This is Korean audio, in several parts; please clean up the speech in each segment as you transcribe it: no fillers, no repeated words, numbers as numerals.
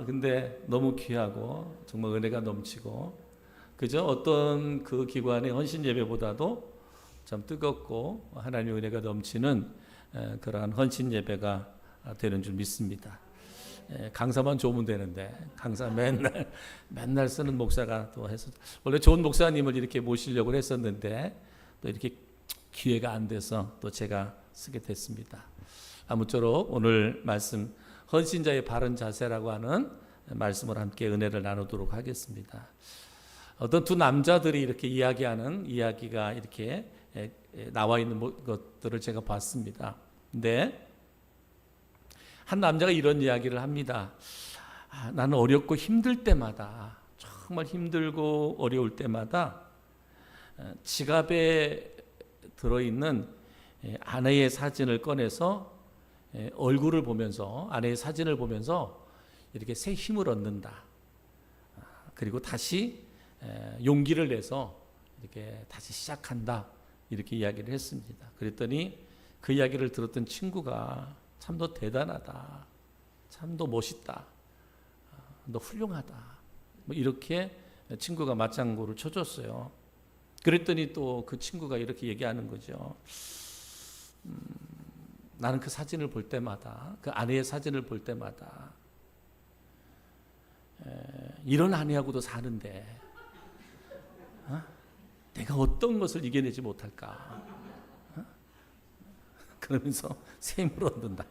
근데 너무 귀하고 정말 은혜가 넘치고, 그저 어떤 그 기관의 헌신 예배보다도 참 뜨겁고 하나님의 은혜가 넘치는 그러한 헌신 예배가 되는 줄 믿습니다. 강사만 좋으면 되는데 강사 맨날 쓰는 목사가 또 해서, 원래 좋은 목사님을 이렇게 모시려고 했었는데 또 이렇게 기회가 안 돼서 또 제가 쓰게 됐습니다. 아무쪼록 오늘 말씀 헌신자의 바른 자세라고 하는 말씀을 함께 은혜를 나누도록 하겠습니다. 어떤 두 남자들이 이렇게 이야기하는 이야기가 이렇게 나와 있는 것들을 제가 봤습니다. 근데 한 남자가 이런 이야기를 합니다. 나는 어렵고 힘들 때마다, 정말 힘들고 어려울 때마다 지갑에 들어있는 아내의 사진을 꺼내서 얼굴을 보면서, 아내의 사진을 보면서 이렇게 새 힘을 얻는다. 그리고 다시 용기를 내서 이렇게 다시 시작한다. 이렇게 이야기를 했습니다. 그랬더니 그 이야기를 들었던 친구가 참 너 대단하다. 참 너 멋있다. 너 훌륭하다. 뭐 이렇게 친구가 맞장구를 쳐줬어요. 그랬더니 또 그 친구가 이렇게 얘기하는 거죠. 나는 그 사진을 볼 때마다, 그 아내의 사진을 볼 때마다 이런 아내하고도 사는데 내가 어떤 것을 이겨내지 못할까? 그러면서 새 힘을 얻는다고.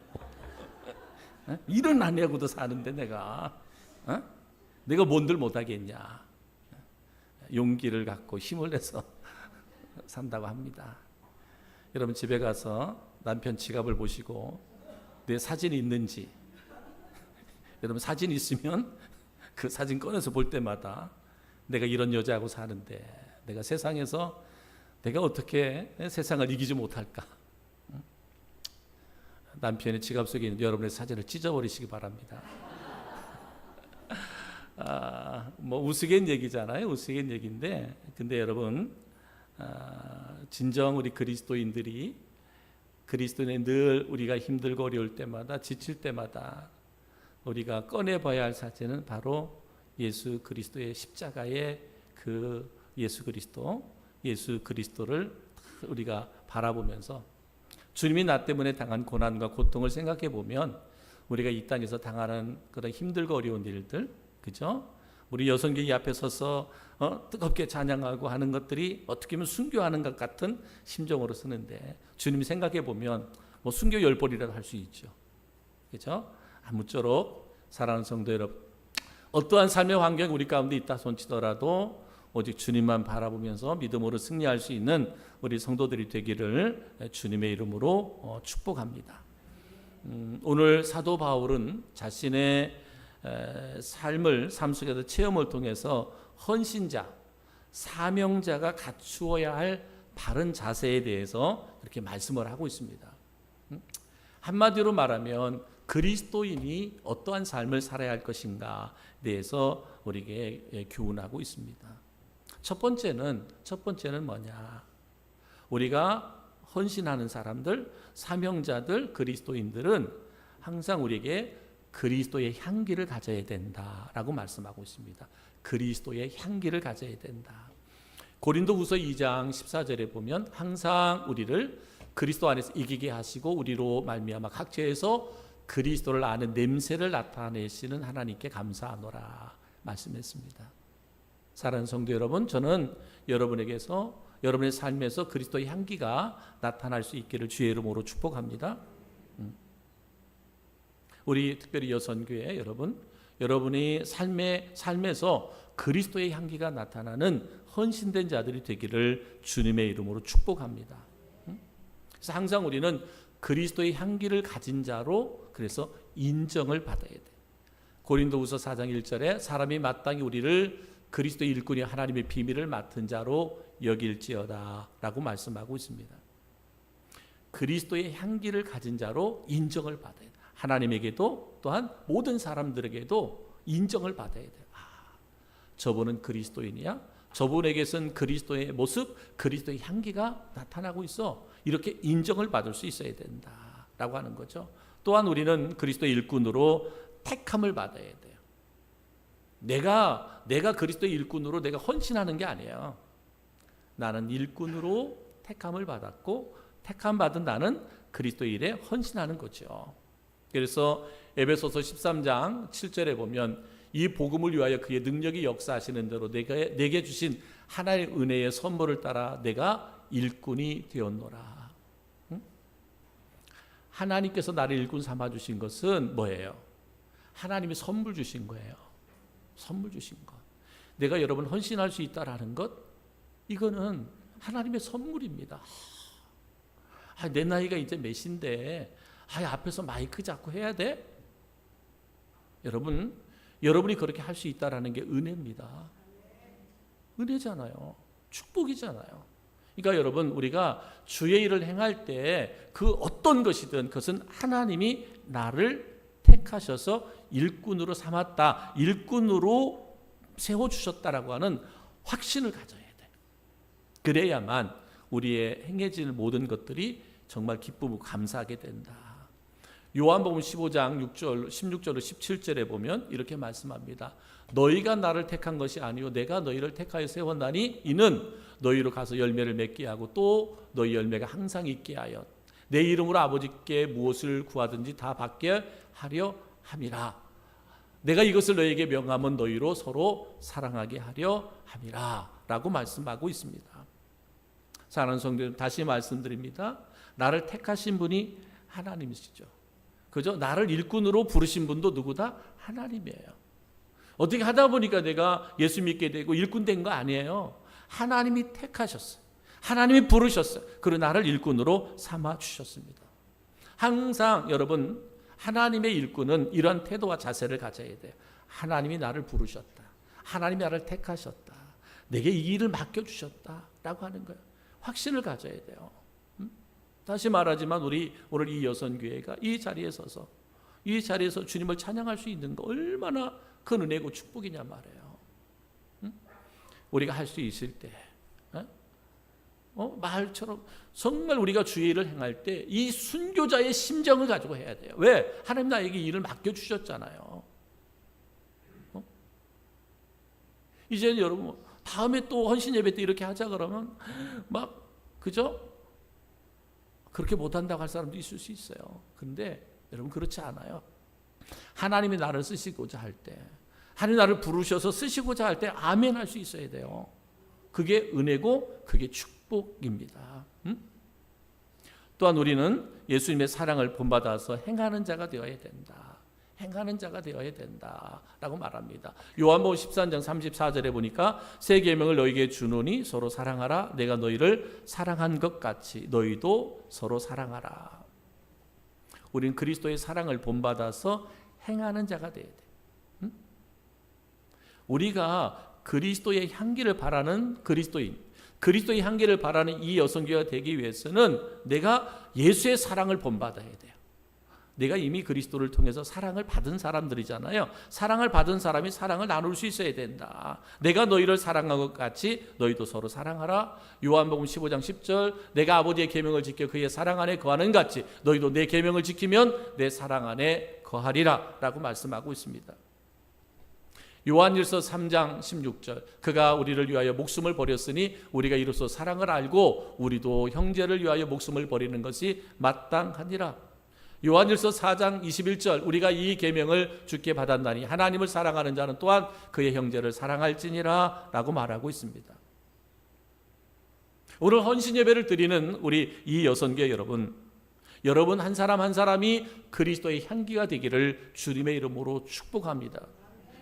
이런 아내하고도 사는데 내가 뭔들 못하겠냐? 용기를 갖고 힘을 내서 산다고 합니다. 여러분 집에 가서 남편 지갑을 보시고 내 사진이 있는지, 여러분 사진 있으면 그 사진 꺼내서 볼 때마다 내가 이런 여자하고 사는데 내가 세상에서 내가 어떻게 세상을 이기지 못할까? 남편의 지갑 속에 있는 여러분의 사진을 찢어버리시기 바랍니다. 뭐 우스갯 얘기잖아요. 우스갯 얘기인데, 근데 여러분 진정 우리 그리스도인들이 늘 우리가 힘들고 어려울 때마다, 지칠 때마다 우리가 꺼내봐야 할 사진은 바로 예수 그리스도의 십자가의 그 예수 그리스도를 우리가 바라보면서 주님이 나 때문에 당한 고난과 고통을 생각해 보면 우리가 이 땅에서 당하는 그런 힘들고 어려운 일들, 그죠? 우리 여성교회 앞에 서서 뜨겁게 찬양하고 하는 것들이 어떻게 보면 순교하는 것 같은 심정으로 쓰는데, 주님이 생각해 보면 뭐 순교 10번이라도 할 수 있죠. 그죠? 아무쪼록 사랑하는 성도 여러분, 어떠한 삶의 환경이 우리 가운데 있다 손치더라도 오직 주님만 바라보면서 믿음으로 승리할 수 있는 우리 성도들이 되기를 주님의 이름으로 축복합니다. 오늘 사도 바울은 자신의 삶 속에서 체험을 통해서 헌신자, 사명자가 갖추어야 할 바른 자세에 대해서 이렇게 말씀을 하고 있습니다. 한마디로 말하면 그리스도인이 어떠한 삶을 살아야 할 것인가에 대해서 우리에게 교훈하고 있습니다. 첫 번째는 뭐냐? 우리가 헌신하는 사람들, 사명자들, 그리스도인들은 항상 우리에게 그리스도의 향기를 가져야 된다라고 말씀하고 있습니다. 그리스도의 향기를 가져야 된다. 고린도후서 2장 14절에 보면 항상 우리를 그리스도 안에서 이기게 하시고 우리로 말미암아 각처에서 그리스도를 아는 냄새를 나타내시는 하나님께 감사하노라 말씀했습니다. 사랑하는 성도 여러분, 저는 여러분에게서 여러분의 삶에서 그리스도의 향기가 나타날 수 있기를 주의 이름으로 축복합니다. 우리 특별히 여선교회 여러분이 삶에서 그리스도의 향기가 나타나는 헌신된 자들이 되기를 주님의 이름으로 축복합니다. 그래서 항상 우리는 그리스도의 향기를 가진 자로 그래서 인정을 받아야 돼. 고린도후서 4장 1절에 사람이 마땅히 우리를 그리스도의 일꾼이 하나님의 비밀을 맡은 자로 여길지어다 라고 말씀하고 있습니다. 그리스도의 향기를 가진 자로 인정을 받아야 돼. 하나님에게도 또한 모든 사람들에게도 인정을 받아야 돼. 저분은 그리스도인이야? 저분에게선 그리스도의 모습, 그리스도의 향기가 나타나고 있어. 이렇게 인정을 받을 수 있어야 된다라고 하는 거죠. 또한 우리는 그리스도의 일꾼으로 택함을 받아야 돼요. 내가 그리스도의 일꾼으로 내가 헌신하는 게 아니에요. 나는 일꾼으로 택함을 받았고 택함 받은 나는 그리스도의 일에 헌신하는 거죠. 그래서 에베소서 13장 7절에 보면 이 복음을 위하여 그의 능력이 역사하시는 대로 내게 주신 하나님의 은혜의 선물을 따라 내가 일꾼이 되었노라. 하나님께서 나를 일꾼 삼아 주신 것은 뭐예요? 하나님이 선물 주신 거예요. 선물 주신 것. 내가 여러분 헌신할 수 있다라는 것, 이거는 하나님의 선물입니다. 내 나이가 이제 몇인데 앞에서 마이크 잡고 해야 돼? 여러분이 그렇게 할 수 있다라는 게 은혜입니다. 은혜잖아요. 축복이잖아요. 그러니까 여러분, 우리가 주의 일을 행할 때 그 어떤 것이든 그것은 하나님이 나를 택하셔서 일꾼으로 삼았다, 일꾼으로 세워주셨다라고 하는 확신을 가져야 돼. 그래야만 우리의 행해질 모든 것들이 정말 기쁘고 감사하게 된다. 요한복음 15장 16절로 17절에 보면 이렇게 말씀합니다. 너희가 나를 택한 것이 아니요 내가 너희를 택하여 세웠나니 이는 너희로 가서 열매를 맺게 하고 또 너희 열매가 항상 있게 하여 내 이름으로 아버지께 무엇을 구하든지 다 받게 하려 함이라. 내가 이것을 너희에게 명하면 너희로 서로 사랑하게 하려 함이라 라고 말씀하고 있습니다. 사랑하는 성도님, 다시 말씀드립니다. 나를 택하신 분이 하나님이시죠. 그죠? 나를 일꾼으로 부르신 분도 누구다? 하나님이에요. 어떻게 하다 보니까 내가 예수 믿게 되고 일꾼 된 거 아니에요. 하나님이 택하셨어요. 하나님이 부르셨어요. 그리고 나를 일꾼으로 삼아 주셨습니다. 항상 여러분, 하나님의 일꾼은 이런 태도와 자세를 가져야 돼요. 하나님이 나를 부르셨다. 하나님이 나를 택하셨다. 내게 이 일을 맡겨주셨다 라고 하는 거예요. 확신을 가져야 돼요. 다시 말하지만 우리 오늘 이 여선교회가 이 자리에 서서 주님을 찬양할 수 있는 거 얼마나 큰 은혜고 축복이냐 말이에요. 우리가 할 수 있을 때 말처럼 정말 우리가 주의 일을 행할 때 이 순교자의 심정을 가지고 해야 돼요. 왜? 하나님 나에게 일을 맡겨주셨잖아요. 이제는 여러분 다음에 또 헌신 예배 때 이렇게 하자 그러면 그죠? 그렇게 못한다고 할 사람도 있을 수 있어요. 그런데 여러분 그렇지 않아요. 하나님이 나를 쓰시고자 할 때, 하나님이 나를 부르셔서 쓰시고자 할 때 아멘 할 수 있어야 돼요. 그게 은혜고 그게 축복입니다. 또한 우리는 예수님의 사랑을 본받아서 행하는 자가 되어야 된다. 행하는 자가 되어야 된다라고 말합니다. 요한복음 13장 34절에 보니까 새 계명을 너희에게 주노니 서로 사랑하라. 내가 너희를 사랑한 것 같이 너희도 서로 사랑하라. 우리는 그리스도의 사랑을 본받아서 행하는 자가 되어야 돼. 우리가 그리스도의 향기를 바라는 그리스도인, 그리스도의 향기를 바라는 이 여성교회가 되기 위해서는 내가 예수의 사랑을 본받아야 돼요. 내가 이미 그리스도를 통해서 사랑을 받은 사람들이잖아요. 사랑을 받은 사람이 사랑을 나눌 수 있어야 된다. 내가 너희를 사랑한 것 같이 너희도 서로 사랑하라. 요한복음 15장 10절 내가 아버지의 계명을 지켜 그의 사랑 안에 거하는 같이 너희도 내 계명을 지키면 내 사랑 안에 거하리라 라고 말씀하고 있습니다. 요한일서 3장 16절 그가 우리를 위하여 목숨을 버렸으니 우리가 이로써 사랑을 알고 우리도 형제를 위하여 목숨을 버리는 것이 마땅하니라. 요한일서 4장 21절 우리가 이 계명을 주께 받았나니 하나님을 사랑하는 자는 또한 그의 형제를 사랑할지니라 라고 말하고 있습니다. 오늘 헌신 예배를 드리는 우리 이 여선교회 여러분 한 사람 한 사람이 그리스도의 향기가 되기를 주님의 이름으로 축복합니다.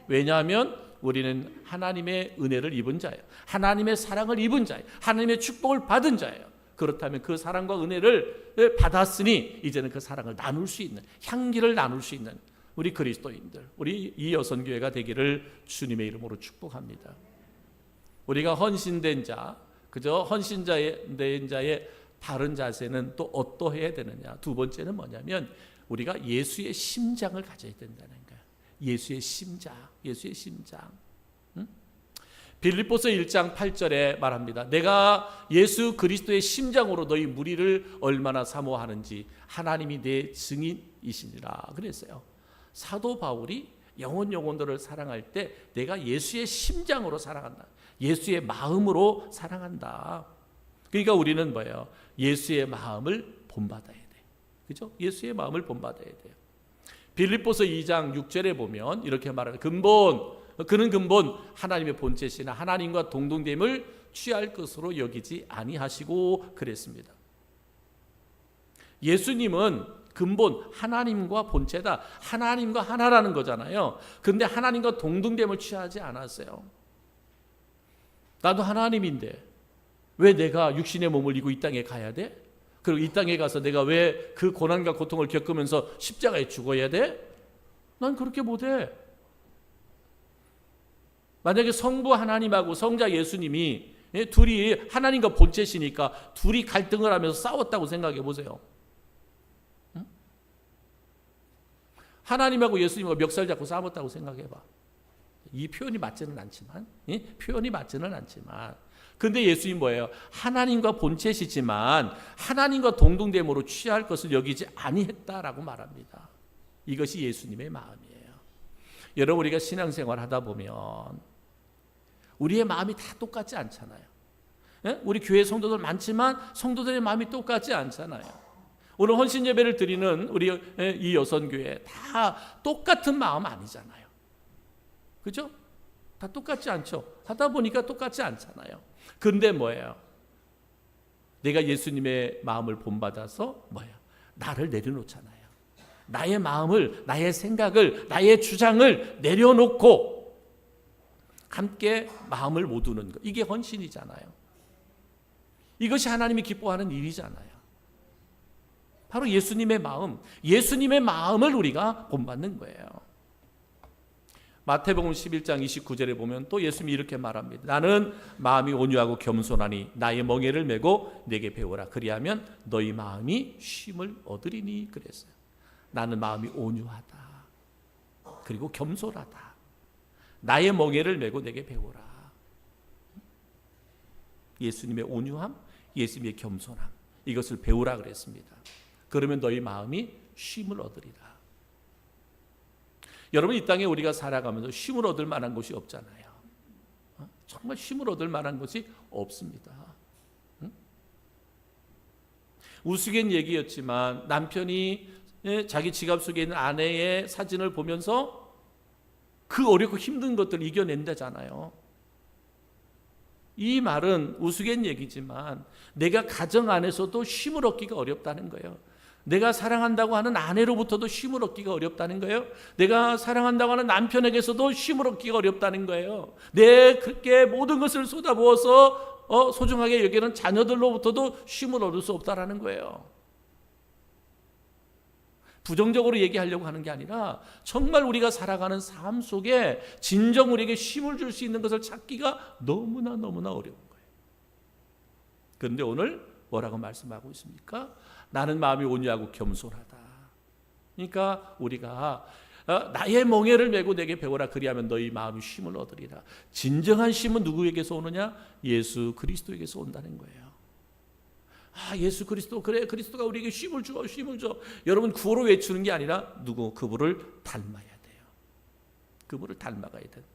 왜냐하면 우리는 하나님의 은혜를 입은 자예요. 하나님의 사랑을 입은 자예요. 하나님의 축복을 받은 자예요. 그렇다면 그 사랑과 은혜를 받았으니 이제는 그 사랑을 나눌 수 있는, 향기를 나눌 수 있는 우리 그리스도인들, 우리 이 여선교회가 되기를 주님의 이름으로 축복합니다. 우리가 헌신된 자, 그저 헌신된 자의 바른 자세는 또 어떠해야 되느냐? 두 번째는 뭐냐면 우리가 예수의 심장을 가져야 된다는 거예요. 예수의 심장, 예수의 심장. 빌립보서 1장 8절에 말합니다. 내가 예수 그리스도의 심장으로 너희 무리를 얼마나 사모하는지 하나님이 내 증인이시니라 그랬어요. 사도 바울이 영혼들을 사랑할 때 내가 예수의 심장으로 사랑한다. 예수의 마음으로 사랑한다. 그러니까 우리는 뭐예요? 예수의 마음을 본받아야 돼. 그죠? 예수의 마음을 본받아야 돼요. 빌립보서 2장 6절에 보면 이렇게 말하는 그는 근본 하나님의 본체시나 하나님과 동등됨을 취할 것으로 여기지 아니하시고 그랬습니다. 예수님은 근본 하나님과 본체다. 하나님과 하나라는 거잖아요. 그런데 하나님과 동등됨을 취하지 않았어요. 나도 하나님인데 왜 내가 육신의 몸을 입고 이 땅에 가야 돼? 그리고 이 땅에 가서 내가 왜 그 고난과 고통을 겪으면서 십자가에 죽어야 돼? 난 그렇게 못해. 만약에 성부 하나님하고 성자 예수님이 둘이 하나님과 본체시니까 둘이 갈등을 하면서 싸웠다고 생각해 보세요. 응? 하나님하고 예수님하고 멱살 잡고 싸웠다고 생각해 봐. 이 표현이 맞지는 않지만, 근데 예수님 뭐예요? 하나님과 본체시지만 하나님과 동등됨으로 취할 것을 여기지 아니했다라고 말합니다. 이것이 예수님의 마음이에요. 여러분, 우리가 신앙생활 하다 보면 우리의 마음이 다 똑같지 않잖아요. 우리 교회 성도들 많지만 성도들의 마음이 똑같지 않잖아요. 오늘 헌신 예배를 드리는 우리 이 여선교회 다 똑같은 마음 아니잖아요. 그죠? 다 똑같지 않죠. 하다 보니까 똑같지 않잖아요. 근데 뭐예요? 내가 예수님의 마음을 본받아서 뭐예요? 나를 내려놓잖아요. 나의 마음을, 나의 생각을, 나의 주장을 내려놓고 함께 마음을 모두는 것. 이게 헌신이잖아요. 이것이 하나님이 기뻐하는 일이잖아요. 바로 예수님의 마음을 우리가 본받는 거예요. 마태복음 11장 29절에 보면 또 예수님이 이렇게 말합니다. 나는 마음이 온유하고 겸손하니 나의 멍에를 메고 내게 배우라. 그리하면 너희 마음이 쉼을 얻으리니 그랬어요. 나는 마음이 온유하다. 그리고 겸손하다. 나의 멍에를 메고 내게 배우라. 예수님의 온유함, 예수님의 겸손함, 이것을 배우라 그랬습니다. 그러면 너희 마음이 쉼을 얻으리라. 여러분, 이 땅에 우리가 살아가면서 쉼을 얻을 만한 것이 없잖아요. 정말 쉼을 얻을 만한 것이 없습니다. 우스갯 얘기였지만 남편이 자기 지갑 속에 있는 아내의 사진을 보면서 그 어렵고 힘든 것들을 이겨낸다잖아요. 이 말은 우스갯 얘기지만 내가 가정 안에서도 쉼을 얻기가 어렵다는 거예요. 내가 사랑한다고 하는 아내로부터도 쉼을 얻기가 어렵다는 거예요. 내가 사랑한다고 하는 남편에게서도 쉼을 얻기가 어렵다는 거예요. 내 그렇게 모든 것을 쏟아부어서 소중하게 여기는 자녀들로부터도 쉼을 얻을 수 없다라는 거예요. 부정적으로 얘기하려고 하는 게 아니라 정말 우리가 살아가는 삶 속에 진정 우리에게 쉼을 줄 수 있는 것을 찾기가 너무나 어려운 거예요. 그런데 오늘 뭐라고 말씀하고 있습니까? 나는 마음이 온유하고 겸손하다. 그러니까 우리가 나의 멍에를 메고 내게 배우라. 그리하면 너희 마음이 쉼을 얻으리라. 진정한 쉼은 누구에게서 오느냐? 예수 그리스도에게서 온다는 거예요. 예수 그리스도, 그래, 그리스도가 우리에게 쉼을 줘. 여러분, 구호로 외치는 게 아니라 그분을 닮아야 돼요. 그분을 닮아가야 된다.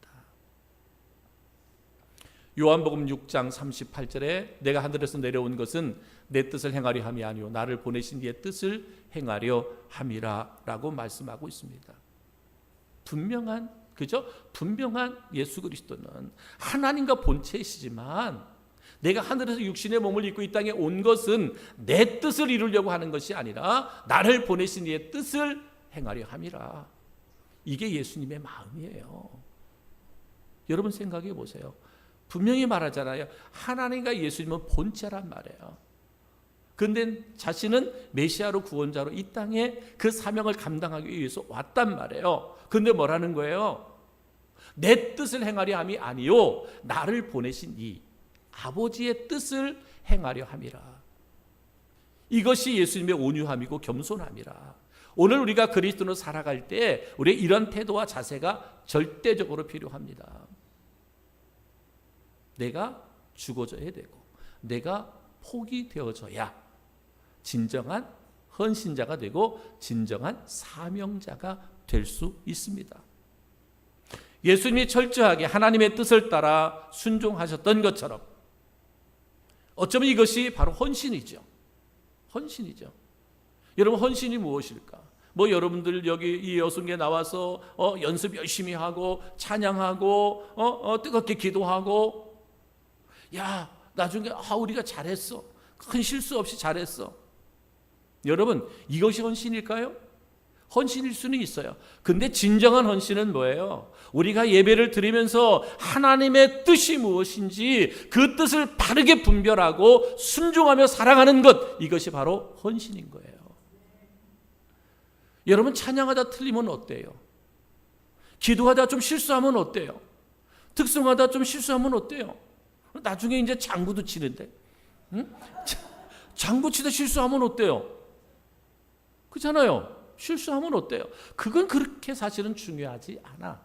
요한복음 6장 38절에 내가 하늘에서 내려온 것은 내 뜻을 행하려 함이 아니요 나를 보내신 이의 뜻을 행하려 함이라라고 말씀하고 있습니다. 분명한 예수 그리스도는 하나님과 본체이시지만 내가 하늘에서 육신의 몸을 입고 이 땅에 온 것은 내 뜻을 이루려고 하는 것이 아니라 나를 보내신 이의 뜻을 행하려 함이라. 이게 예수님의 마음이에요. 여러분 생각해 보세요. 분명히 말하잖아요. 하나님과 예수님은 본체란 말이에요. 그런데 자신은 메시아로 구원자로 이 땅에 그 사명을 감당하기 위해서 왔단 말이에요. 그런데 뭐라는 거예요? 내 뜻을 행하려 함이 아니요 나를 보내신 이 아버지의 뜻을 행하려 함이라. 이것이 예수님의 온유함이고 겸손함이라. 오늘 우리가 그리스도로 살아갈 때 우리의 이런 태도와 자세가 절대적으로 필요합니다. 내가 죽어져야 되고 내가 포기되어져야 진정한 헌신자가 되고 진정한 사명자가 될 수 있습니다. 예수님이 철저하게 하나님의 뜻을 따라 순종하셨던 것처럼 어쩌면 이것이 바로 헌신이죠. 헌신이죠. 여러분, 헌신이 무엇일까? 여러분들 여기 이 여순교에 나와서 연습 열심히 하고 찬양하고 뜨겁게 기도하고, 야, 나중에 우리가 잘했어. 큰 실수 없이 잘했어. 여러분, 이것이 헌신일까요? 헌신일 수는 있어요. 근데 진정한 헌신은 뭐예요? 우리가 예배를 드리면서 하나님의 뜻이 무엇인지 그 뜻을 바르게 분별하고 순종하며 살아가는 것, 이것이 바로 헌신인 거예요. 여러분, 찬양하다 틀리면 어때요? 기도하다 좀 실수하면 어때요? 특성하다 좀 실수하면 어때요? 나중에 이제 장구도 치는데, 응? 장구 치다 실수하면 어때요? 그렇잖아요. 실수하면 어때요? 그건 그렇게 사실은 중요하지 않아.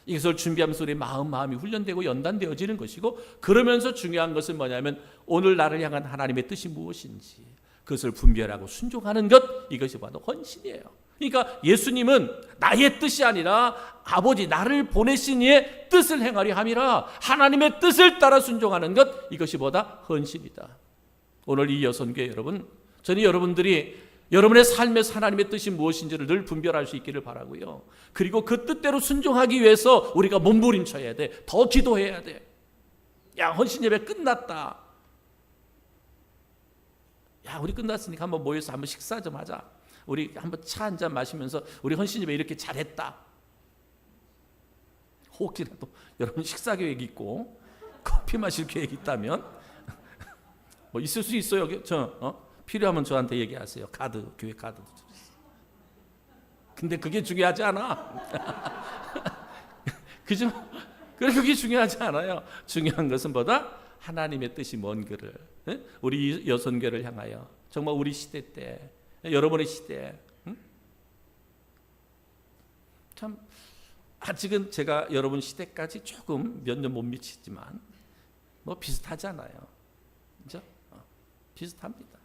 이것을 준비하면서 우리 마음이 훈련되고 연단되어지는 것이고, 그러면서 중요한 것은 뭐냐면 오늘 나를 향한 하나님의 뜻이 무엇인지 그것을 분별하고 순종하는 것, 이것이 바로 헌신이에요. 그러니까 예수님은 나의 뜻이 아니라 아버지 나를 보내신 이의 뜻을 행하려 함이라, 하나님의 뜻을 따라 순종하는 것, 이것이 보다 헌신이다. 오늘 이 여선교회 여러분, 저는 여러분들이 여러분의 삶에서 하나님의 뜻이 무엇인지를 늘 분별할 수 있기를 바라고요. 그리고 그 뜻대로 순종하기 위해서 우리가 몸부림쳐야 돼. 더 기도해야 돼. 야, 헌신 예배 끝났다. 야, 우리 끝났으니까 한번 모여서 한번 식사 좀 하자. 우리 한번 차 한 잔 마시면서 우리 헌신 예배 이렇게 잘했다. 혹시라도 여러분 식사 계획 있고 커피 마실 계획 있다면 있을 수 있어요. 필요하면 저한테 얘기하세요. 교회 카드. 근데 그게 중요하지 않아. 그죠? 그게 중요하지 않아요. 중요한 것은 보다 하나님의 뜻이 뭔지를, 우리 여선교를 향하여 정말 우리 시대 때, 여러분의 시대, 참 아직은 제가 여러분 시대까지 조금 몇 년 못 미치지만 비슷하잖아요. 그죠? 비슷합니다.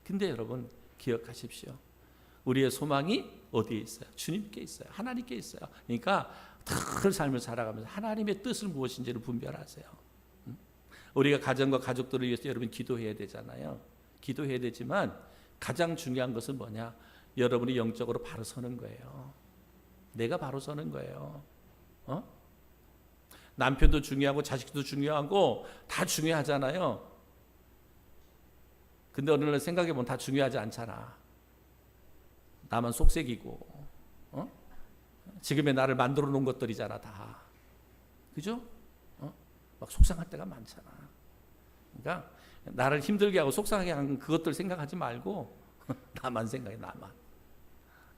근데 여러분 기억하십시오. 우리의 소망이 어디에 있어요? 주님께 있어요. 하나님께 있어요. 그러니까 큰 삶을 살아가면서 하나님의 뜻을 무엇인지를 분별하세요. 우리가 가정과 가족들을 위해서 여러분 기도해야 되잖아요. 기도해야 되지만 가장 중요한 것은 뭐냐? 여러분이 영적으로 바로 서는 거예요. 내가 바로 서는 거예요. 남편도 중요하고 자식도 중요하고 다 중요하잖아요. 근데 어느 날 생각해보면 다 중요하지 않잖아. 나만 속색이고, 지금의 나를 만들어 놓은 것들이잖아, 다. 그죠? 막 속상할 때가 많잖아. 그러니까 나를 힘들게 하고 속상하게 하는 그것들 생각하지 말고 나만 생각해, 나만.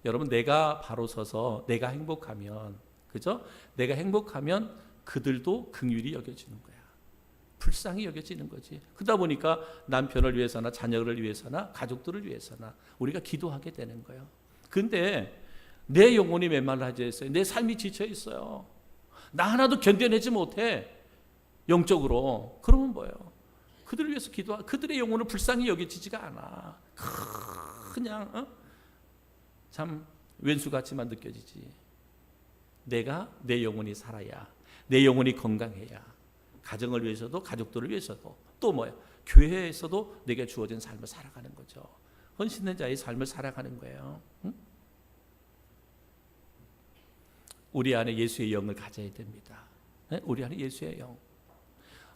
여러분, 내가 바로 서서 내가 행복하면, 그죠? 내가 행복하면 그들도 긍휼히 여겨지는 거야. 불쌍히 여겨지는 거지. 그러다 보니까 남편을 위해서나 자녀를 위해서나 가족들을 위해서나 우리가 기도하게 되는 거예요. 근데 내 영혼이 메말라져 있어요. 내 삶이 지쳐 있어요. 나 하나도 견뎌내지 못해. 영적으로. 그러면 뭐예요? 그들을 위해서 그들의 영혼을 불쌍히 여겨지지가 않아. 그냥 참 왼수같이만 느껴지지. 내가 내 영혼이 살아야, 내 영혼이 건강해야 가정을 위해서도 가족들을 위해서도 또 뭐예요? 교회에서도 내게 주어진 삶을 살아가는 거죠. 헌신된 자의 삶을 살아가는 거예요. 응? 우리 안에 예수의 영을 가져야 됩니다. 우리 안에 예수의 영.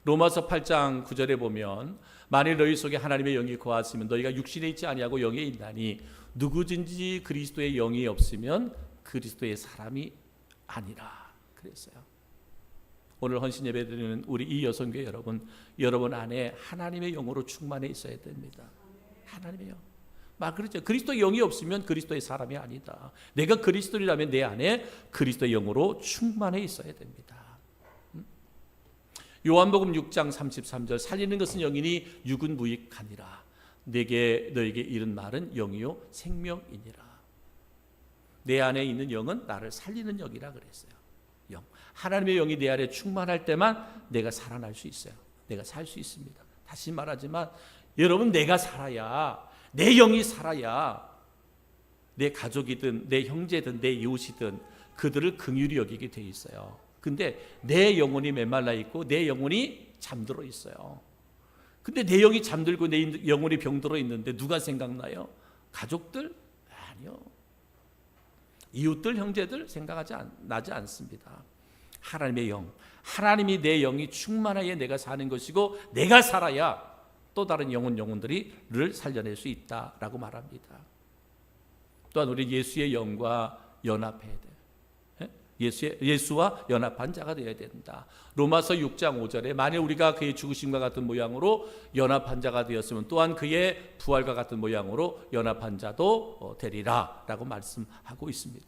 로마서 8장 9절에 보면 만일 너희 속에 하나님의 영이 거하시면 너희가 육신에 있지 아니하고 영에 있나니 누구든지 그리스도의 영이 없으면 그리스도의 사람이 아니라 그랬어요. 오늘 헌신 예배 드리는 우리 이 여성교회 여러분 안에 하나님의 영으로 충만해 있어야 됩니다. 하나님의 영. 막 그렇죠. 그리스도의 영이 없으면 그리스도의 사람이 아니다. 내가 그리스도라면 내 안에 그리스도의 영으로 충만해 있어야 됩니다. 요한복음 6장 33절 살리는 것은 영이니 육은 무익하니라. 너에게 이른 말은 영이요 생명이니라. 내 안에 있는 영은 나를 살리는 영이라 그랬어요. 영. 하나님의 영이 내 안에 충만할 때만 내가 살아날 수 있어요. 내가 살 수 있습니다. 다시 말하지만 여러분, 내가 살아야, 내 영이 살아야 내 가족이든 내 형제든 내 이웃이든 그들을 긍휼히 여기게 돼 있어요. 근데 내 영혼이 메말라 있고 내 영혼이 잠들어 있어요. 근데 내 영이 잠들고 내 영혼이 병들어 있는데 누가 생각나요? 가족들? 아니요. 이웃들, 형제들 나지 않습니다. 하나님의 영, 하나님이 내 영이 충만하여 내가 사는 것이고 내가 살아야 또 다른 영혼들이를 살려낼 수 있다라고 말합니다. 또한 우리 예수의 영과 연합해야 돼요. 예수와 연합한 자가 되어야 된다. 로마서 6장 5절에 만일 우리가 그의 죽으심과 같은 모양으로 연합한 자가 되었으면 또한 그의 부활과 같은 모양으로 연합한 자도 되리라 라고 말씀하고 있습니다.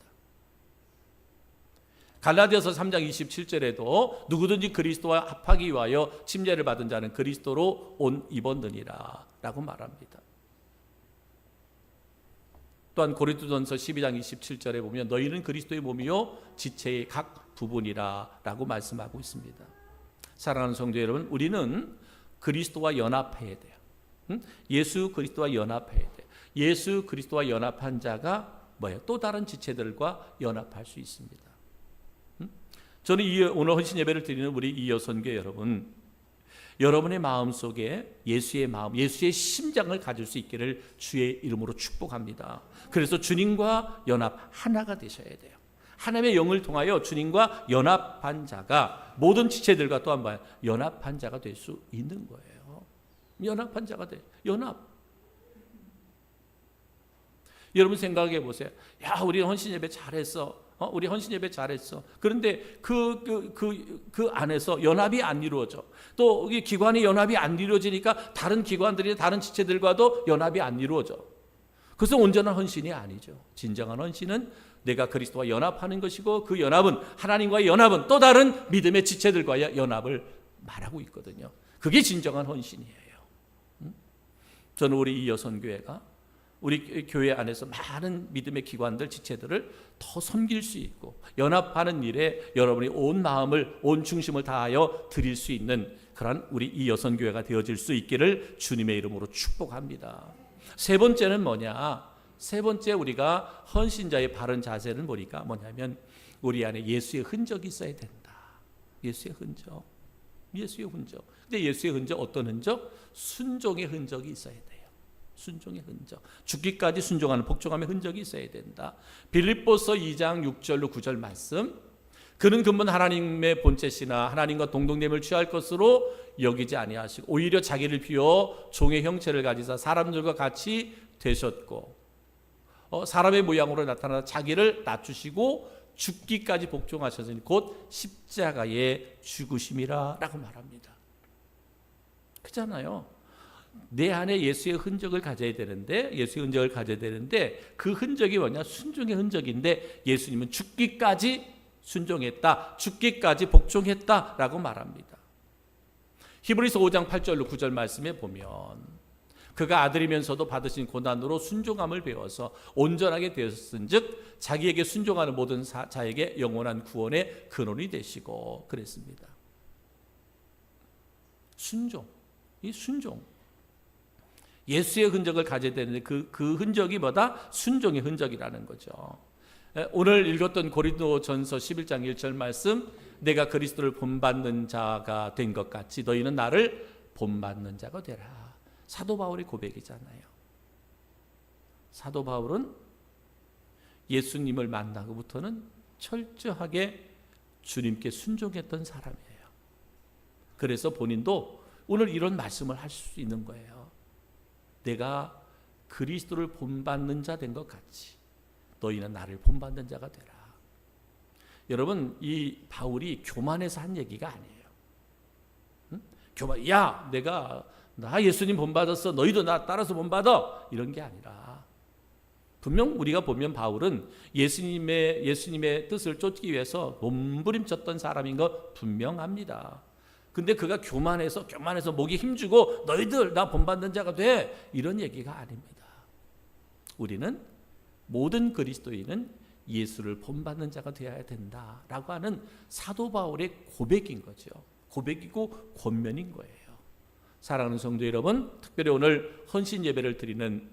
갈라디아서 3장 27절에도 누구든지 그리스도와 합하기 위하여 침례를 받은 자는 그리스도로 옷 입었느니라 라고 말합니다. 또한 고린도전서 12장 27절에 보면 너희는 그리스도의 몸이요 지체의 각 부분이라 라고 말씀하고 있습니다. 사랑하는 성도 여러분, 우리는 그리스도와 연합해야 돼요. 예수 그리스도와 연합해야 돼요. 예수 그리스도와 연합한 자가 뭐예요? 또 다른 지체들과 연합할 수 있습니다. 저는 오늘 헌신 예배를 드리는 우리 이여선교 여러분, 여러분의 마음속에 예수의 마음, 예수의 심장을 가질 수 있기를 주의 이름으로 축복합니다. 그래서 주님과 연합 하나가 되셔야 돼요. 하나님의 영을 통하여 주님과 연합한 자가 모든 지체들과 또한 번 연합한 자가 될 수 있는 거예요. 연합한 자가 돼. 연합. 여러분 생각해 보세요. 야, 우리 헌신 예배 잘했어. 우리 헌신 예배 잘했어. 그런데 그 안에서 연합이 안 이루어져. 또 기관이 연합이 안 이루어지니까 다른 기관들이 다른 지체들과도 연합이 안 이루어져. 그것은 온전한 헌신이 아니죠. 진정한 헌신은 내가 그리스도와 연합하는 것이고 그 연합은 하나님과의 연합은 또 다른 믿음의 지체들과의 연합을 말하고 있거든요. 그게 진정한 헌신이에요. 저는 우리 이 여선교회가 우리 교회 안에서 많은 믿음의 기관들, 지체들을 더 섬길 수 있고 연합하는 일에 여러분이 온 마음을, 온 중심을 다하여 드릴 수 있는 그런 우리 이 여선교회가 되어질 수 있기를 주님의 이름으로 축복합니다. 세 번째는 뭐냐? 세 번째 우리가 헌신자의 바른 자세는 뭐냐면 우리 안에 예수의 흔적이 있어야 된다. 예수의 흔적. 예수의 흔적. 근데 예수의 흔적 어떤 흔적? 순종의 흔적이 있어야 돼요. 순종의 흔적. 죽기까지 순종하는 복종함의 흔적이 있어야 된다. 빌립보서 2장 6절로 9절 말씀. 그는 근본 하나님의 본체시나 하나님과 동등됨을 취할 것으로 여기지 아니하시고 오히려 자기를 비워 종의 형체를 가지사 사람들과 같이 되셨고 사람의 모양으로 나타나 자기를 낮추시고 죽기까지 복종하셨으니 곧 십자가의 죽으심이라 라고 말합니다. 그렇잖아요. 내 안에 예수의 흔적을 가져야 되는데 그 흔적이 뭐냐? 순종의 흔적인데 예수님은 죽기까지 순종했다. 죽기까지 복종했다라고 말합니다. 히브리서 5장 8절로 9절 말씀에 보면 그가 아들이면서도 받으신 고난으로 순종함을 배워서 온전하게 되었은즉 자기에게 순종하는 모든 자에게 영원한 구원의 근원이 되시고 그랬습니다. 순종. 이 순종. 예수의 흔적을 가져야 되는데 그 흔적이 뭐다? 순종의 흔적이라는 거죠. 오늘 읽었던 고린도전서 11장 1절 말씀, 내가 그리스도를 본받는 자가 된 것 같이 너희는 나를 본받는 자가 되라. 사도 바울의 고백이잖아요. 사도 바울은 예수님을 만나고부터는 철저하게 주님께 순종했던 사람이에요. 그래서 본인도 오늘 이런 말씀을 할 수 있는 거예요. 내가 그리스도를 본받는 자 된 것 같이 너희는 나를 본받는 자가 되라. 여러분, 이 바울이 교만해서 한 얘기가 아니에요. 야, 나 예수님 본받았어. 너희도 나 따라서 본받아. 이런 게 아니라 분명 우리가 보면 바울은 예수님의 뜻을 쫓기 위해서 몸부림쳤던 사람인 거 분명합니다. 근데 그가 교만해서 목에 힘주고 너희들 나 본받는 자가 돼 이런 얘기가 아닙니다. 우리는 모든 그리스도인은 예수를 본받는 자가 되어야 된다라고 하는 사도 바울의 고백인 거죠. 고백이고 권면인 거예요. 사랑하는 성도 여러분, 특별히 오늘 헌신 예배를 드리는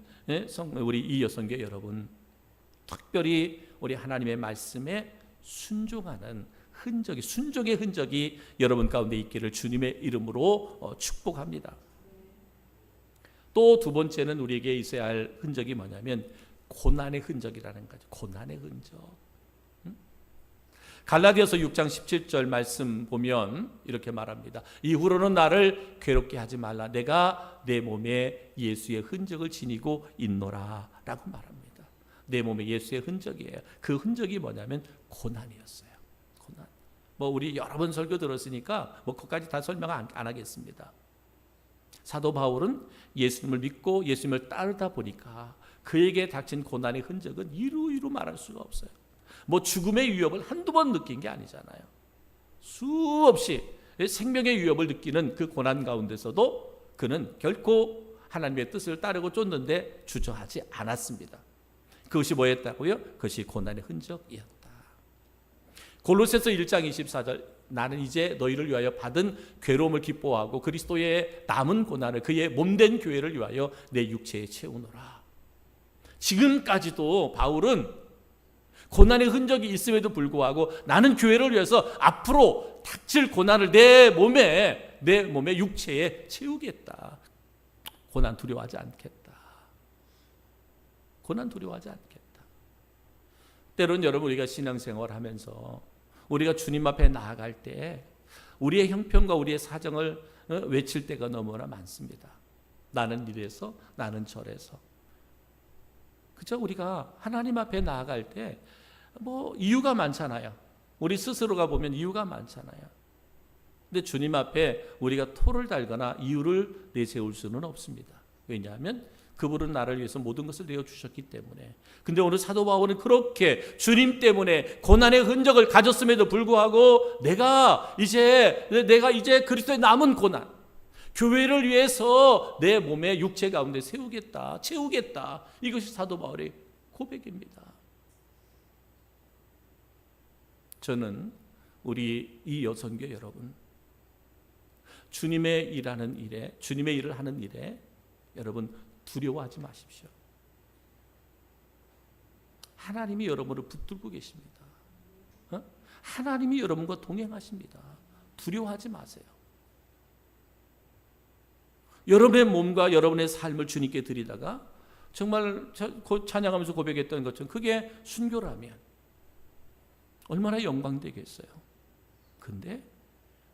우리 이 여성교 여러분, 특별히 우리 하나님의 말씀에 순종하는 흔적이, 순종의 흔적이 여러분 가운데 있기를 주님의 이름으로 축복합니다. 또 두 번째는 우리에게 있어야 할 흔적이 뭐냐면 고난의 흔적이라는 거죠. 고난의 흔적. 갈라디아서 6장 17절 말씀 보면 이렇게 말합니다. 이후로는 나를 괴롭게 하지 말라. 내가 내 몸에 예수의 흔적을 지니고 있노라 라고 말합니다. 내 몸에 예수의 흔적이에요. 그 흔적이 뭐냐면 고난이었어요. 고난. 우리 여러 번 설교 들었으니까 그것까지 다 설명 안 하겠습니다. 사도 바울은 예수님을 믿고 예수님을 따르다 보니까 그에게 닥친 고난의 흔적은 이루 말할 수가 없어요. 죽음의 위협을 한두 번 느낀 게 아니잖아요. 수없이 생명의 위협을 느끼는 그 고난 가운데서도 그는 결코 하나님의 뜻을 따르고 쫓는데 주저하지 않았습니다. 그것이 뭐였다고요? 그것이 고난의 흔적이었다. 골로새서 1장 24절, 나는 이제 너희를 위하여 받은 괴로움을 기뻐하고 그리스도의 남은 고난을 그의 몸된 교회를 위하여 내 육체에 채우노라. 지금까지도 바울은 고난의 흔적이 있음에도 불구하고 나는 교회를 위해서 앞으로 닥칠 고난을 내 몸에 육체에 채우겠다. 고난 두려워하지 않겠다. 고난 두려워하지 않겠다. 때로는 여러분, 우리가 신앙생활 하면서 우리가 주님 앞에 나아갈 때 우리의 형편과 우리의 사정을 외칠 때가 너무나 많습니다. 나는 이래서, 나는 저래서. 그죠? 우리가 하나님 앞에 나아갈 때 이유가 많잖아요. 우리 스스로가 보면 이유가 많잖아요. 근데 주님 앞에 우리가 토를 달거나 이유를 내세울 수는 없습니다. 왜냐하면 그분은 나를 위해서 모든 것을 내어주셨기 때문에. 근데 오늘 사도 바울은 그렇게 주님 때문에 고난의 흔적을 가졌음에도 불구하고 내가 이제 그리스도의 남은 고난, 교회를 위해서 내 몸의 육체 가운데 세우겠다, 채우겠다. 이것이 사도 바울의 고백입니다. 저는 우리 이 여성교 여러분, 주님의 일을 하는 일에 여러분 두려워하지 마십시오. 하나님이 여러분을 붙들고 계십니다. 하나님이 여러분과 동행하십니다. 두려워하지 마세요. 여러분의 몸과 여러분의 삶을 주님께 드리다가 정말 찬양하면서 고백했던 것처럼 그게 순교라면 얼마나 영광되겠어요. 근데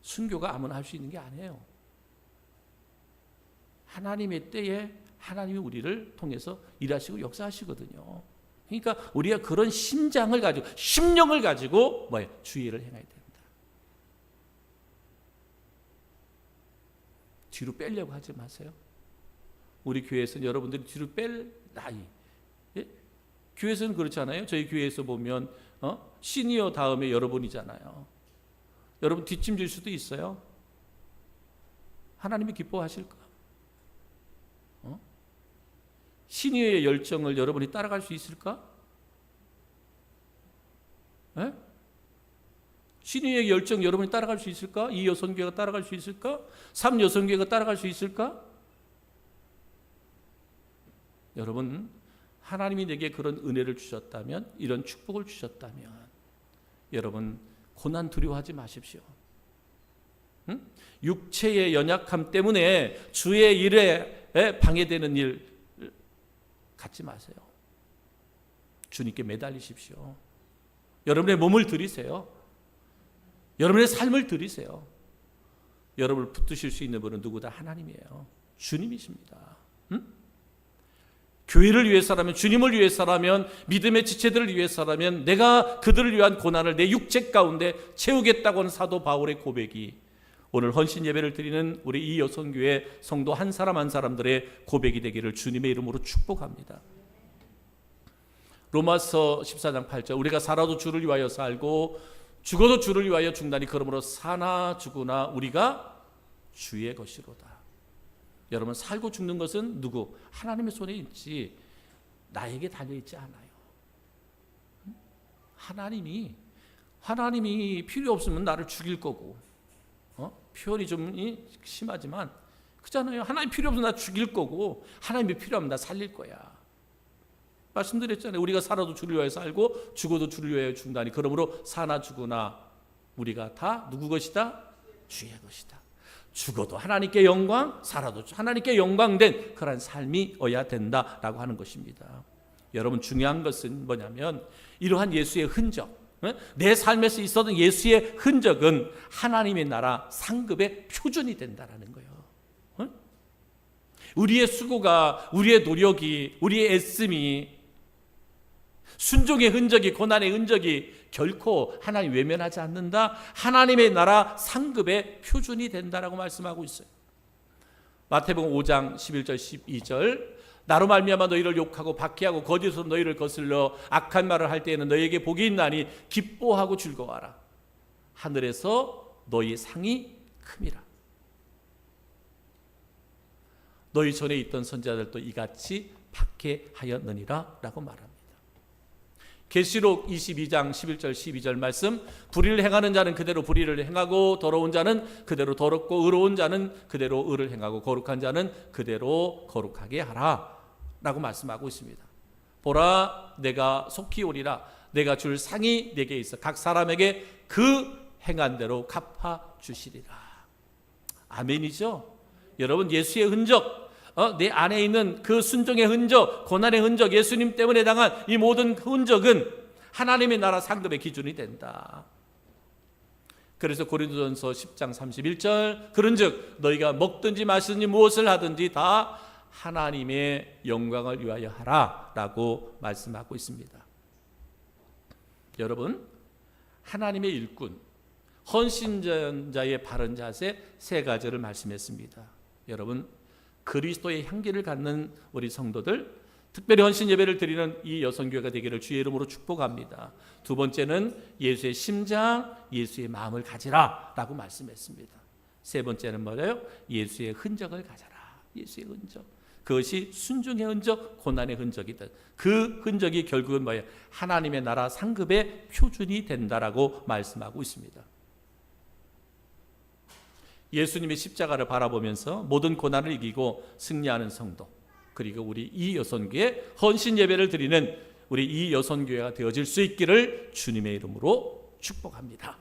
순교가 아무나 할 수 있는 게 아니에요. 하나님의 때에 하나님이 우리를 통해서 일하시고 역사하시거든요. 그러니까 우리가 그런 심령을 가지고 주의를 행해야 됩니다. 뒤로 빼려고 하지 마세요. 우리 교회에서는 여러분들이 뒤로 뺄 나이. 예? 교회에서는 그렇잖아요. 저희 교회에서 보면 시니어 다음에 여러분이잖아요. 여러분 뒷짐질 수도 있어요. 하나님이 기뻐하실까? 시니어의 열정을 여러분이 따라갈 수 있을까? 예? 시니어의 열정 여러분이 따라갈 수 있을까? 이 여성교회가 따라갈 수 있을까? 3여성교회가 따라갈 수 있을까? 여러분, 하나님이 내게 그런 은혜를 주셨다면, 이런 축복을 주셨다면 여러분 고난 두려워하지 마십시오. 응? 육체의 연약함 때문에 주의 일에 방해되는 일 갖지 마세요. 주님께 매달리십시오. 여러분의 몸을 드리세요. 여러분의 삶을 드리세요. 여러분을 붙드실 수 있는 분은 누구다? 하나님이에요. 주님이십니다. 응? 교회를 위해서라면, 주님을 위해서라면, 믿음의 지체들을 위해서라면 내가 그들을 위한 고난을 내 육체 가운데 채우겠다고 하는 사도 바울의 고백이 오늘 헌신 예배를 드리는 우리 이 여성교회 성도 한 사람 한 사람들의 고백이 되기를 주님의 이름으로 축복합니다. 로마서 14장 8절, 우리가 살아도 주를 위하여 살고 죽어도 주를 위하여 죽나니 그러므로 사나 죽으나 우리가 주의 것이로다. 여러분, 살고 죽는 것은 누구? 하나님의 손에 있지 나에게 달려있지 않아요. 하나님이 필요 없으면 나를 죽일 거고, 표현이 좀 심하지만 그렇잖아요. 하나님 필요 없으면 나 죽일 거고 하나님이 필요하면 나 살릴 거야. 말씀드렸잖아요. 우리가 살아도 주를 위하여 살고 죽어도 주를 위하여 죽다니. 그러므로 사나 죽으나 우리가 다 누구 것이다? 주의 것이다. 죽어도 하나님께 영광, 살아도 하나님께 영광된 그런 삶이어야 된다라고 하는 것입니다. 여러분, 중요한 것은 뭐냐면 이러한 예수의 흔적, 내 삶에서 있었던 예수의 흔적은 하나님의 나라 상급의 표준이 된다라는 거예요. 우리의 수고가, 우리의 노력이, 우리의 애씀이, 순종의 흔적이, 고난의 흔적이 결코 하나님 외면하지 않는다. 하나님의 나라 상급의 표준이 된다라고 말씀하고 있어요. 마태복음 5장 11절 12절 나로 말미암아 너희를 욕하고 박해하고 거짓으로 너희를 거슬러 악한 말을 할 때에는 너희에게 복이 있나니 기뻐하고 즐거워하라. 하늘에서 너희 상이 큼이라. 너희 전에 있던 선지자들도 이같이 박해하였느니라 라고 말합니다. 계시록 22장 11절 12절 말씀, 불의를 행하는 자는 그대로 불의를 행하고 더러운 자는 그대로 더럽고 의로운 자는 그대로 의를 행하고 거룩한 자는 그대로 거룩하게 하라 라고 말씀하고 있습니다. 보라, 내가 속히 오리라. 내가 줄 상이 내게 있어 각 사람에게 그 행한 대로 갚아 주시리라. 아멘이죠. 여러분, 예수의 흔적, 내 안에 있는 그 순종의 흔적, 고난의 흔적, 예수님 때문에 당한 이 모든 흔적은 하나님의 나라 상급의 기준이 된다. 그래서 고린도전서 10장 31절 그런즉 너희가 먹든지 마시든지 무엇을 하든지 다 하나님의 영광을 위하여 하라 라고 말씀하고 있습니다. 여러분, 하나님의 일꾼, 헌신자의 바른 자세 세 가지를 말씀했습니다. 여러분, 그리스도의 향기를 갖는 우리 성도들, 특별히 헌신 예배를 드리는 이 여성교회가 되기를 주의 이름으로 축복합니다. 두 번째는 예수의 심장, 예수의 마음을 가지라 라고 말씀했습니다. 세 번째는 뭐예요? 예수의 흔적을 가져라. 예수의 흔적. 그것이 순종의 흔적, 고난의 흔적이다. 그 흔적이 결국은 뭐예요? 하나님의 나라 상급의 표준이 된다라고 말씀하고 있습니다. 예수님의 십자가를 바라보면서 모든 고난을 이기고 승리하는 성도, 그리고 우리 이 여선교회 헌신 예배를 드리는 우리 이 여선교회가 되어질 수 있기를 주님의 이름으로 축복합니다.